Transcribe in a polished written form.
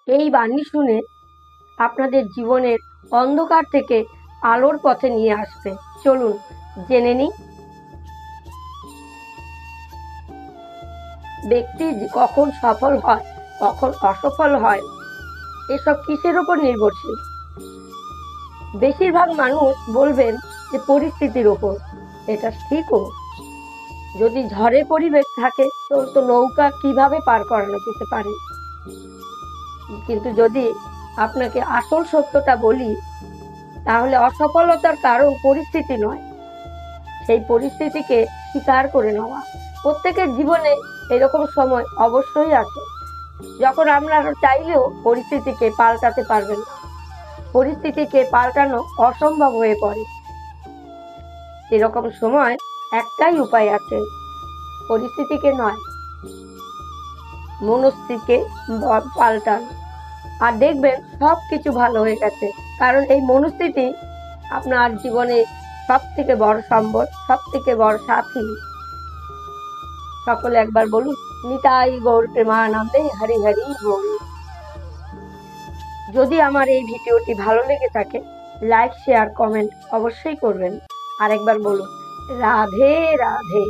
এই বাণী শুনে আপনাদের জীবনের অন্ধকার থেকে আলোর পথে নিয়ে আসবে। চলুন জেনে নিই। ব্যক্তি কখন সফল হয়, কখন অসফল হয়, এসব কিসের উপর নির্ভরশীল? বেশিরভাগ মানুষ বলবেন যে পরিস্থিতির ওপর। এটা ঠিকও। যদি ঝড়ের পরিবেশ থাকে তো নৌকা কিভাবে পার করানো যেতে পারে। কিন্তু যদি আপনাকে আসল সত্যটা বলি, তাহলে অসফলতার কারণ পরিস্থিতি নয়, সেই পরিস্থিতিকে স্বীকার করে নেওয়া। প্রত্যেকের জীবনে এরকম সময় অবশ্যই আছে যখন আমরা চাইলেও পরিস্থিতিকে পাল্টাতে পারবেন না, পরিস্থিতিকে পাল্টানো অসম্ভব হয়ে পড়ে। এরকম সময় একটাই উপায় আছে, পরিস্থিতিকে নয়, মনস্থিতিকে পাল্টানো। আর দেখবেন সব কিছু ভালো হয়ে গেছে। কারণ এই মনস্থিতি আপনার জীবনে সব থেকে বড় সম্বল, সব থেকে বড় সাথী। সকলে একবার বলুন, নিতাই গৌর প্রেমানন্দে, হরি হরি বল। যদি আমার এই ভিডিওটি ভালো লেগে থাকে, লাইক শেয়ার কমেন্ট অবশ্যই করবেন। আর একবার বলুন, রাধে রাধে।